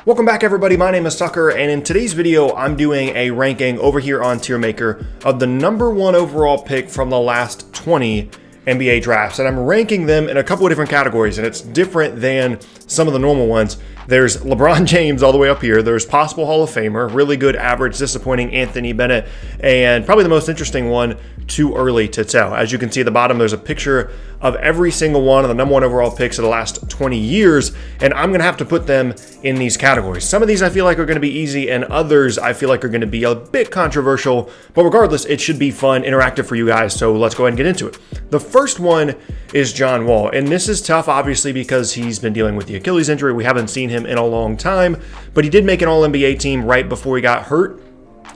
Welcome back, everybody. My name is Tucker, and in today's video, I'm doing a ranking over here on tiermaker of the number one overall pick from the last 20 NBA drafts, and I'm ranking them in a couple of different categories, and it's different than some of the normal ones. There's LeBron James all the way up here. There's possible Hall of Famer, really good, average, disappointing Anthony Bennett, and probably the most interesting one, too early to tell. As you can see at the bottom, there's a picture of every single one of the number one overall picks of the last 20 years, and I'm going to have to put them in these categories. Some of these I feel like are going to be easy, and others I feel like are going to be a bit controversial, but regardless, it should be fun, interactive for you guys, so let's go ahead and get into it. The first one is John Wall, and this is tough, obviously, because he's been dealing with the Achilles injury. We haven't seen him in a long time, but he did make an All-NBA team right before he got hurt.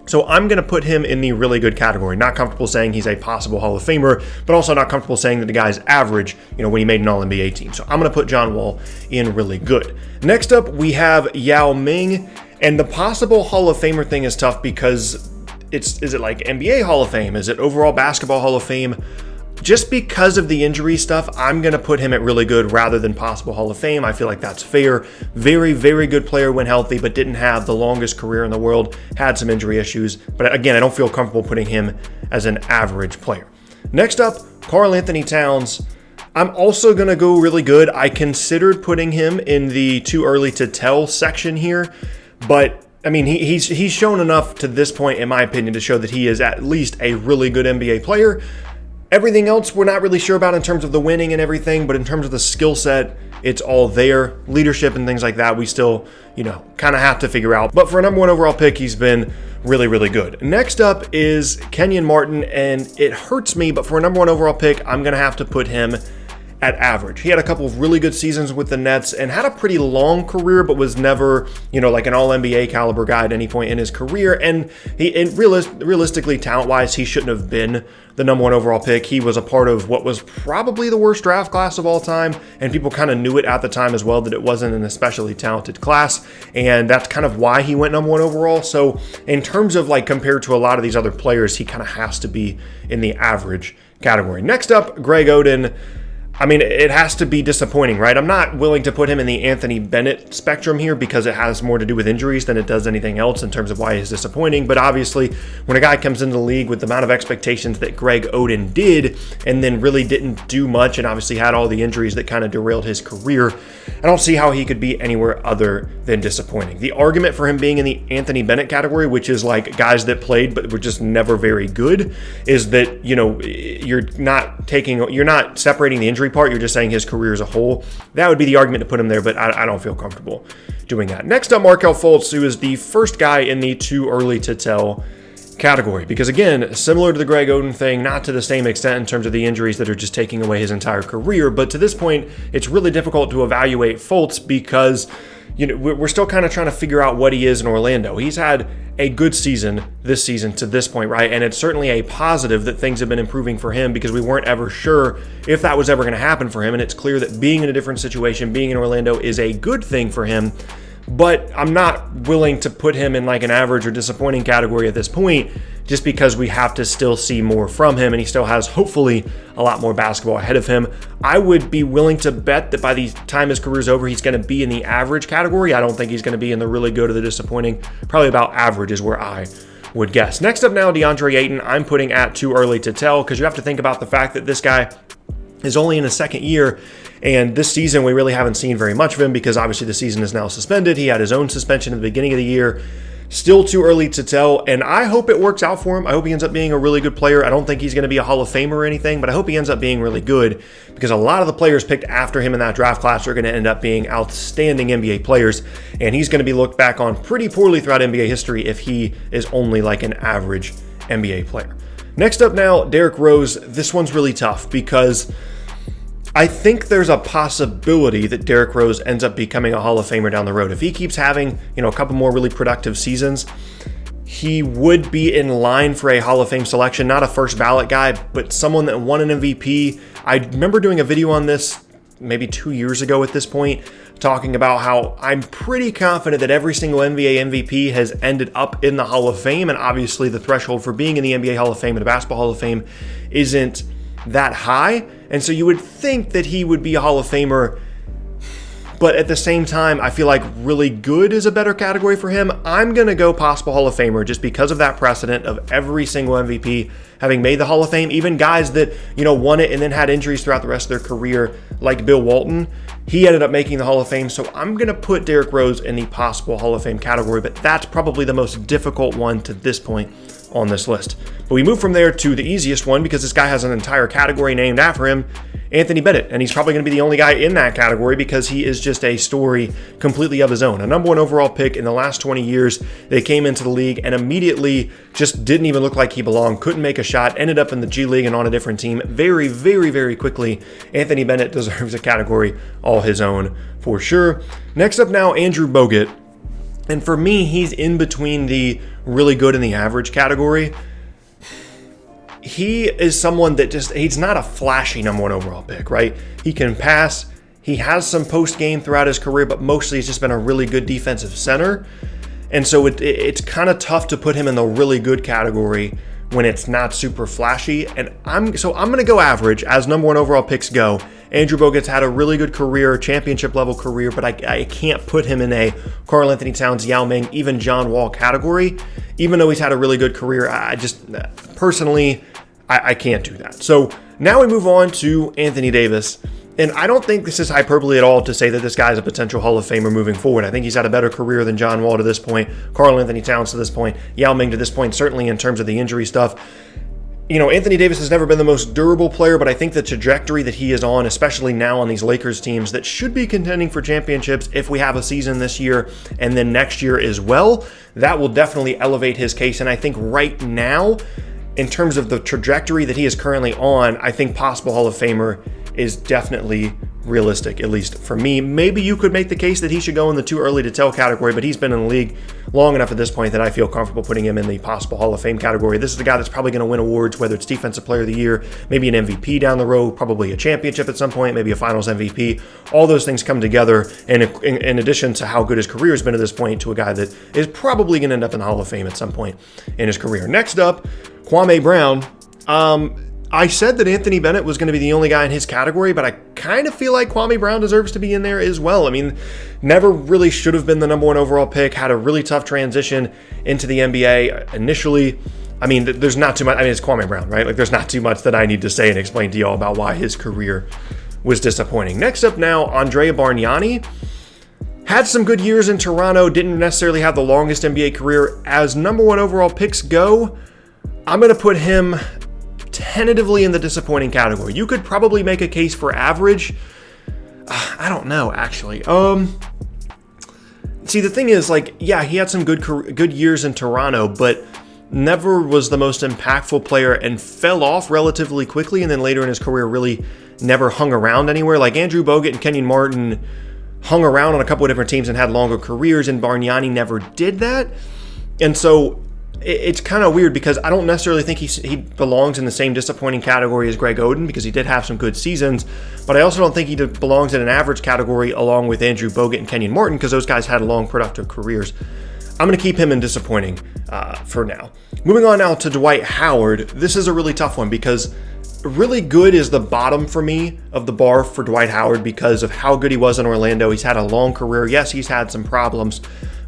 So I'm going to put him in the really good category. Not comfortable saying he's a possible Hall of Famer, but also not comfortable saying that the guy's average, when he made an All-NBA team. So I'm going to put John Wall in really good. Next up, we have Yao Ming, and the possible Hall of Famer thing is tough because is it like NBA Hall of Fame? Is it overall basketball Hall of Fame? Just because of the injury stuff, I'm going to put him at really good rather than possible Hall of Fame. I feel like that's fair. Very, very good player when healthy, but didn't have the longest career in the world, had some injury issues. But again, I don't feel comfortable putting him as an average player. Next up, Karl Anthony Towns. I'm also going to go really good. I considered putting him in the too early to tell section here, but I mean, he's shown enough to this point, in my opinion, to show that he is at least a really good NBA player. Everything else we're not really sure about in terms of the winning and everything, but in terms of the skill set, it's all there. Leadership and things like that, we still, kind of have to figure out. But for a number one overall pick, he's been really, really good. Next up is Kenyon Martin, and it hurts me, but for a number one overall pick, I'm going to have to put him at average. He had a couple of really good seasons with the Nets and had a pretty long career, but was never, like an all-NBA caliber guy at any point in his career. And realistically, talent-wise, he shouldn't have been the number one overall pick. He was a part of what was probably the worst draft class of all time, and people kind of knew it at the time as well, that it wasn't an especially talented class, and that's kind of why he went number one overall. So in terms of compared to a lot of these other players, he kind of has to be in the average category. Next up, Greg Oden. I mean, it has to be disappointing, right? I'm not willing to put him in the Anthony Bennett spectrum here because it has more to do with injuries than it does anything else in terms of why he's disappointing. But obviously, when a guy comes into the league with the amount of expectations that Greg Oden did and then really didn't do much and obviously had all the injuries that kind of derailed his career, I don't see how he could be anywhere other than disappointing. The argument for him being in the Anthony Bennett category, which is like guys that played but were just never very good, is that, you're not separating the injury part, you're just saying his career as a whole. That would be the argument to put him there, but I don't feel comfortable doing that. Next up, Markelle Fultz, who is the first guy in the too early to tell category, because again, similar to the Greg Oden thing, not to the same extent in terms of the injuries that are just taking away his entire career, but to this point, it's really difficult to evaluate Fultz because we're still kind of trying to figure out what he is in Orlando. He's had a good season this season to this point, right? And it's certainly a positive that things have been improving for him because we weren't ever sure if that was ever going to happen for him. And it's clear that being in a different situation, being in Orlando is a good thing for him. But I'm not willing to put him in like an average or disappointing category at this point, just because we have to still see more from him, and he still has hopefully a lot more basketball ahead of him. I would be willing to bet that by the time his career is over, he's going to be in the average category. I don't think he's going to be in the really good or the disappointing. Probably about average is where I would guess. Next up now, DeAndre Ayton, I'm putting at too early to tell, because you have to think about the fact that this guy is only in his second year, and this season we really haven't seen very much of him because obviously the season is now suspended. He had his own suspension at the beginning of the year. Still too early to tell, and I hope it works out for him. I hope he ends up being a really good player. I don't think he's going to be a Hall of Famer or anything, but I hope he ends up being really good because a lot of the players picked after him in that draft class are going to end up being outstanding NBA players, and he's going to be looked back on pretty poorly throughout NBA history if he is only like an average NBA player. Next up now, Derrick Rose. This one's really tough because I think there's a possibility that Derrick Rose ends up becoming a Hall of Famer down the road. If he keeps having, a couple more really productive seasons, he would be in line for a Hall of Fame selection. Not a first ballot guy, but someone that won an MVP. I remember doing a video on this maybe 2 years ago at this point, talking about how I'm pretty confident that every single NBA MVP has ended up in the Hall of Fame, and obviously the threshold for being in the NBA Hall of Fame and the Basketball Hall of Fame isn't that high, and so you would think that he would be a Hall of Famer But at the same time, I feel like really good is a better category for him. I'm going to go possible Hall of Famer just because of that precedent of every single MVP having made the Hall of Fame. Even guys that, won it and then had injuries throughout the rest of their career, like Bill Walton, he ended up making the Hall of Fame. So I'm going to put Derrick Rose in the possible Hall of Fame category, but that's probably the most difficult one to this point on this list. But we move from there to the easiest one because this guy has an entire category named after him, Anthony Bennett, and he's probably going to be the only guy in that category because he is just a story completely of his own. A number one overall pick in the last 20 years. They came into the league and immediately just didn't even look like he belonged, couldn't make a shot, ended up in the G League and on a different team very, very, very quickly. Anthony Bennett deserves a category all his own for sure. Next up now, Andrew Bogut. And for me, he's in between the really good and the average category. He is someone that he's not a flashy number one overall pick, right? He can pass. He has some post game throughout his career, but mostly he's just been a really good defensive center. And so it's kind of tough to put him in the really good category when it's not super flashy. And I'm going to go average as number one overall picks go. Andrew Bogut's had a really good career, championship level career, but I can't put him in a Karl-Anthony Towns, Yao Ming, even John Wall category. Even though he's had a really good career, I just personally, I can't do that. So now we move on to Anthony Davis. And I don't think this is hyperbole at all to say that this guy is a potential Hall of Famer moving forward. I think he's had a better career than John Wall to this point, Karl-Anthony Towns to this point, Yao Ming to this point, certainly in terms of the injury stuff. Anthony Davis has never been the most durable player, but I think the trajectory that he is on, especially now on these Lakers teams that should be contending for championships if we have a season this year and then next year as well, that will definitely elevate his case. And I think right now, in terms of the trajectory that he is currently on, I think possible Hall of Famer is definitely realistic, at least for me. Maybe you could make the case that he should go in the too early to tell category, but he's been in the league long enough at this point that I feel comfortable putting him in the possible Hall of Fame category. This is the guy that's probably going to win awards, whether it's Defensive Player of the Year, maybe an MVP down the road, probably a championship at some point, maybe a Finals MVP. All those things come together, and in addition to how good his career has been at this point, to a guy that is probably going to end up in the Hall of Fame at some point in his career. Next up, Kwame Brown. I said that Anthony Bennett was going to be the only guy in his category, but I kind of feel like Kwame Brown deserves to be in there as well. I mean, never really should have been the number one overall pick, had a really tough transition into the NBA initially. I mean, there's not too much. I mean, it's Kwame Brown, right? Like, there's not too much that I need to say and explain to y'all about why his career was disappointing. Next up now, Andrea Bargnani. Had some good years in Toronto, didn't necessarily have the longest NBA career. As number one overall picks go, I'm going to put him tentatively in the disappointing category. You could probably make a case for average. I don't know, actually. See, the thing is, yeah, he had some good years in Toronto, but never was the most impactful player and fell off relatively quickly, and then later in his career really never hung around anywhere. Like Andrew Bogut and Kenyon Martin hung around on a couple of different teams and had longer careers, and Bargnani never did that. And so it's kind of weird because I don't necessarily think he belongs in the same disappointing category as Greg Oden because he did have some good seasons, but I also don't think he belongs in an average category along with Andrew Bogut and Kenyon Martin because those guys had long, productive careers. I'm going to keep him in disappointing for now. Moving on now to Dwight Howard. This is a really tough one because really good is the bottom for me of the bar for Dwight Howard because of how good he was in Orlando. He's had a long career. Yes, he's had some problems,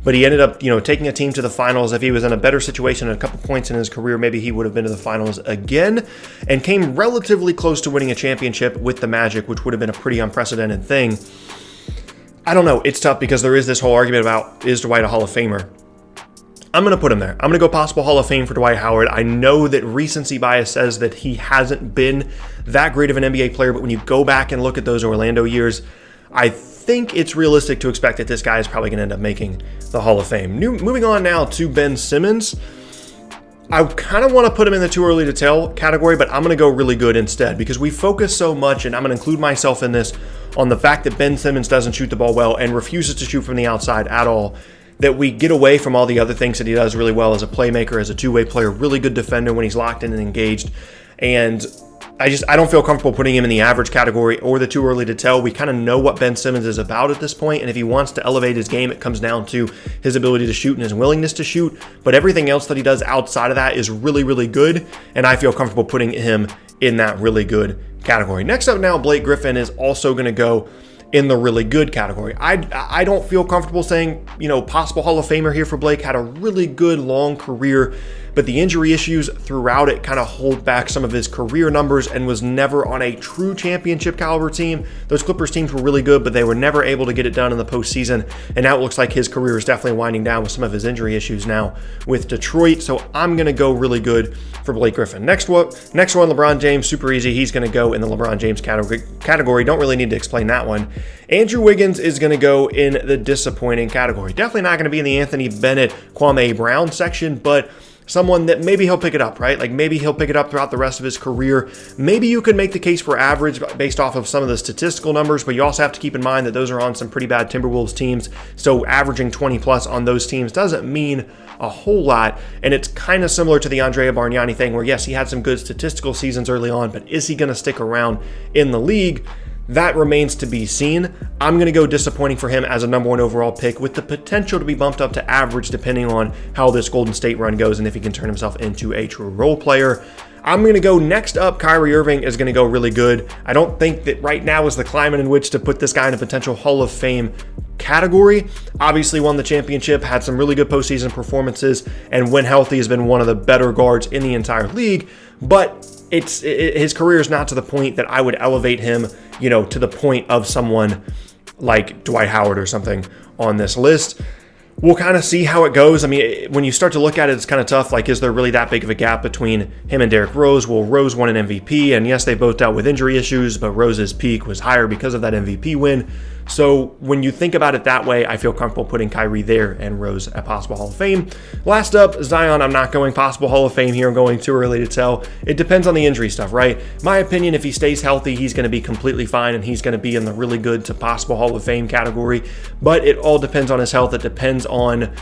but he ended up, taking a team to the finals. If he was in a better situation at a couple points in his career, maybe he would have been to the finals again and came relatively close to winning a championship with the Magic, which would have been a pretty unprecedented thing. I don't know. It's tough because there is this whole argument about, is Dwight a Hall of Famer? I'm going to put him there. I'm going to go possible Hall of Fame for Dwight Howard. I know that recency bias says that he hasn't been that great of an NBA player, but when you go back and look at those Orlando years, I think it's realistic to expect that this guy is probably going to end up making the Hall of Fame. Moving on now to Ben Simmons. I kind of want to put him in the too early to tell category, but I'm going to go really good instead because we focus so much, and I'm going to include myself in this, on the fact that Ben Simmons doesn't shoot the ball well and refuses to shoot from the outside at all, that we get away from all the other things that he does really well as a playmaker, as a two-way player, really good defender when he's locked in and engaged. And I don't feel comfortable putting him in the average category or the too early to tell. We kind of know what Ben Simmons is about at this point, and if he wants to elevate his game, it comes down to his ability to shoot and his willingness to shoot. But everything else that he does outside of that is really, really good, and I feel comfortable putting him in that really good category. Next up now, Blake Griffin is also going to go in the really good category. I don't feel comfortable saying, possible Hall of Famer here for Blake. Had a really good long career, but the injury issues throughout it kind of hold back some of his career numbers and was never on a true championship caliber team. Those Clippers teams were really good, but they were never able to get it done in the postseason. And now it looks like his career is definitely winding down with some of his injury issues now with Detroit. So I'm going to go really good for Blake Griffin. Next one, LeBron James, super easy. He's going to go in the LeBron James category. Don't really need to explain that one. Andrew Wiggins is going to go in the disappointing category. Definitely not going to be in the Anthony Bennett, Kwame Brown section, but someone that maybe he'll pick it up, right? Like maybe he'll pick it up throughout the rest of his career. Maybe you could make the case for average based off of some of the statistical numbers, but you also have to keep in mind that those are on some pretty bad Timberwolves teams. So averaging 20 plus on those teams doesn't mean a whole lot. And it's kind of similar to the Andrea Bargnani thing where yes, he had some good statistical seasons early on, but is he going to stick around in the league? That remains to be seen. I'm going to go disappointing for him as a number 1 overall pick with the potential to be bumped up to average depending on how this Golden State run goes and if he can turn himself into a true role player. I'm going to go next up. Kyrie Irving is going to go really good. I don't think that right now is the climate in which to put this guy in a potential Hall of Fame category. Obviously won the championship, had some really good postseason performances, and when healthy has been one of the better guards in the entire league. But his career is not to the point that I would elevate him, to the point of someone like Dwight Howard or something on this list. We'll kind of see how it goes. I mean, when you start to look at it, it's kind of tough. Like, is there really that big of a gap between him and Derrick Rose? Well, Rose won an MVP, and yes, they both dealt with injury issues, but Rose's peak was higher because of that MVP win. So when you think about it that way, I feel comfortable putting Kyrie there and Rose at possible Hall of Fame. Last up, Zion. I'm not going possible Hall of Fame here. I'm going too early to tell. It depends on the injury stuff, right? My opinion, if he stays healthy, he's going to be completely fine and he's going to be in the really good to possible Hall of Fame category. But it all depends on his health. It depends on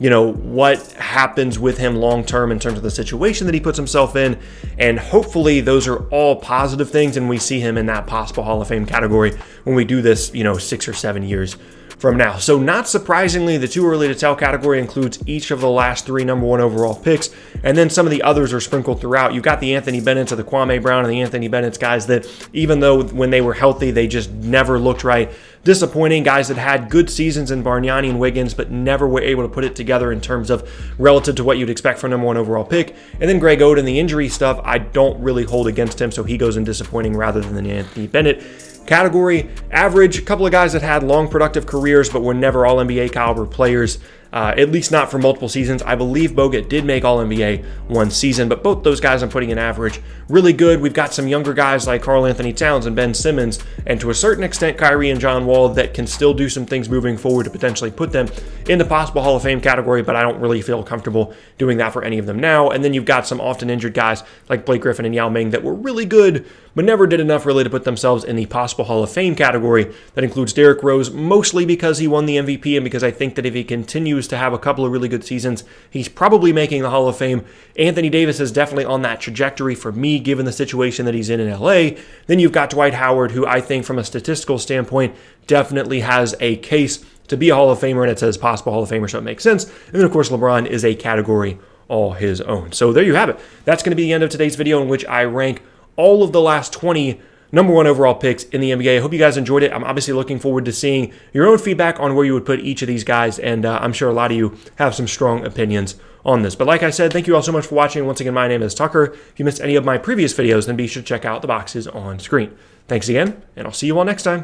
what happens with him long term in terms of the situation that he puts himself in. And hopefully those are all positive things and we see him in that possible Hall of Fame category when we do this, 6 or 7 years from now. So not surprisingly, the too early to tell category includes each of the last 3 number 1 overall picks, and then some of the others are sprinkled throughout. You've got the Anthony Bennett's or the Kwame Brown and the Anthony Bennett's guys that even though when they were healthy, they just never looked right. Disappointing guys that had good seasons in Bargnani and Wiggins, but never were able to put it together in terms of relative to what you'd expect for number 1 overall pick. And then Greg Oden, the injury stuff, I don't really hold against him, so he goes in disappointing rather than the Anthony Bennett category. Average, a couple of guys that had long productive careers but were never all NBA caliber players. At least not for multiple seasons. I believe Bogut did make All-NBA one season, but both those guys I'm putting in average. Really good. We've got some younger guys like Karl Anthony Towns and Ben Simmons, and to a certain extent Kyrie and John Wall that can still do some things moving forward to potentially put them in the possible Hall of Fame category, but I don't really feel comfortable doing that for any of them now. And then you've got some often injured guys like Blake Griffin and Yao Ming that were really good, but never did enough really to put themselves in the possible Hall of Fame category. That includes Derrick Rose, mostly because he won the MVP and because I think that if he continues to have a couple of really good seasons, he's probably making the Hall of Fame. Anthony Davis is definitely on that trajectory for me, given the situation that he's in LA. Then you've got Dwight Howard, who I think from a statistical standpoint definitely has a case to be a Hall of Famer, and it says possible Hall of Famer, so it makes sense. And then, of course, LeBron is a category all his own. So there you have it. That's going to be the end of today's video in which I rank all of the last 20 number 1 overall picks in the NBA. I hope you guys enjoyed it. I'm obviously looking forward to seeing your own feedback on where you would put each of these guys, and I'm sure a lot of you have some strong opinions on this. But like I said, thank you all so much for watching. Once again, my name is Tucker. If you missed any of my previous videos, then be sure to check out the boxes on screen. Thanks again, and I'll see you all next time.